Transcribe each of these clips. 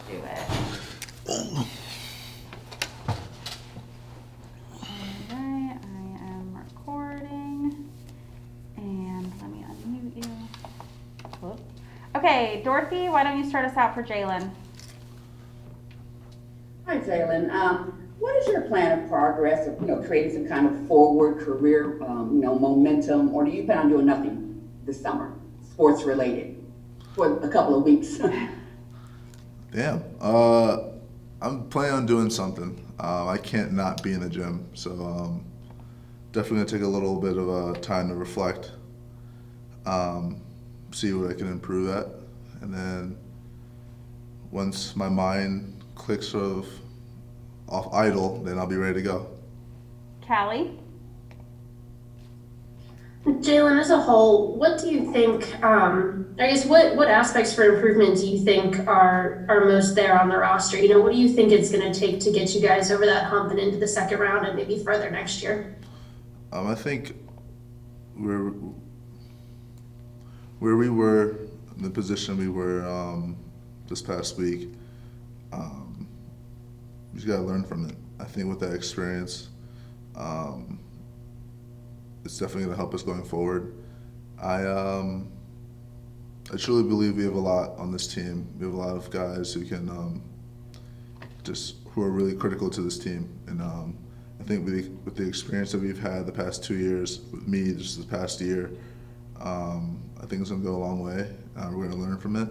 do it. Alright, I am recording. And let me unmute you. Whoop. Okay, Dorothy, why don't you start us out for Jalen? Hi, Jalen. What is your plan of progress of, creating some kind of forward career, momentum, or do you plan on doing nothing this summer, sports related, for a couple of weeks? Damn. I'm planning on doing something. I can't not be in the gym, so definitely gonna take a little bit of time to reflect, see what I can improve at, and then once my mind clicks sort of off idle, then I'll be ready to go. Callie? Jalen, as a whole, what do you think, what aspects for improvement do you think are most there on the roster? What do you think it's going to take to get you guys over that hump and into the second round and maybe further next year? I think where we were, in the position we were this past week, we just got to learn from it. I think with that experience, it's definitely going to help us going forward. I truly believe we have a lot on this team. We have a lot of guys who can who are really critical to this team. And I think with the experience that we've had the past 2 years, with me just the past year, I think it's going to go a long way. We're going to learn from it.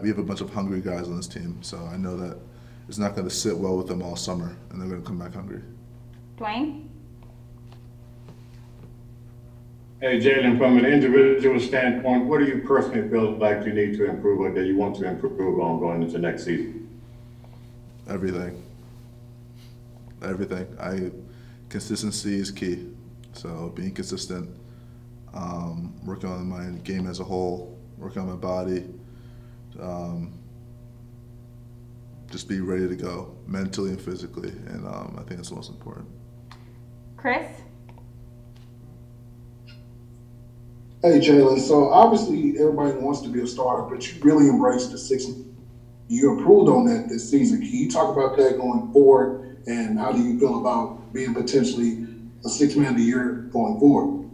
We have a bunch of hungry guys on this team, so I know that it's not going to sit well with them all summer, and they're going to come back hungry. Dwayne? Hey, Jalen, from an individual standpoint, what do you personally feel like you need to improve or that you want to improve on going into next season? Everything. Consistency is key. So being consistent, working on my game as a whole, working on my body, just be ready to go mentally and physically, and I think that's the most important. Chris? Hey, Jalen, so obviously everybody wants to be a starter, but you really embraced the six. You improved on that this season. Can you talk about that going forward, and how do you feel about being potentially a six-man of the year going forward?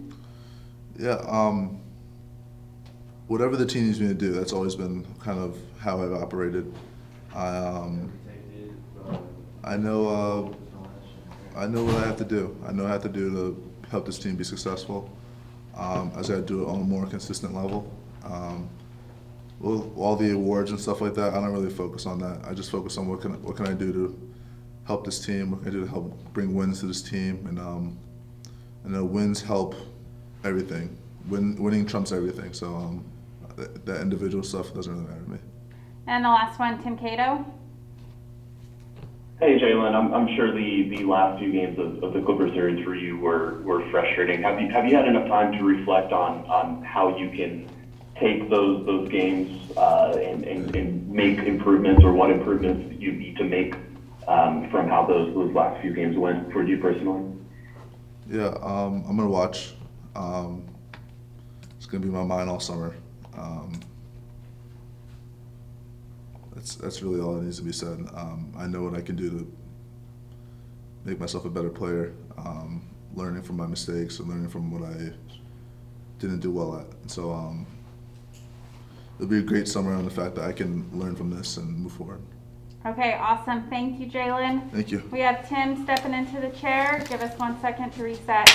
Yeah, whatever the team needs me to do, that's always been kind of how I've operated. I know what I have to do. I know what I have to do to help this team be successful. I just got to do it on a more consistent level. All the awards and stuff like that, I don't really focus on that. I just focus on what can I do to help this team, what can I do to help bring wins to this team, and I know wins help everything. Winning trumps everything, so that individual stuff doesn't really matter to me. And the last one, Tim Cato? Hey, Jalen, I'm sure the last few games of the Clippers series for you were frustrating. Have you had enough time to reflect on how you can take those games and make improvements, or what improvements you need to make from how those last few games went for you personally? Yeah, I'm gonna watch. It's gonna be my mind all summer. That's really all that needs to be said. I know what I can do to make myself a better player, learning from my mistakes and learning from what I didn't do well at. So it'll be a great summer on the fact that I can learn from this and move forward. Okay, awesome. Thank you, Jalen. Thank you. We have Tim stepping into the chair. Give us 1 second to reset.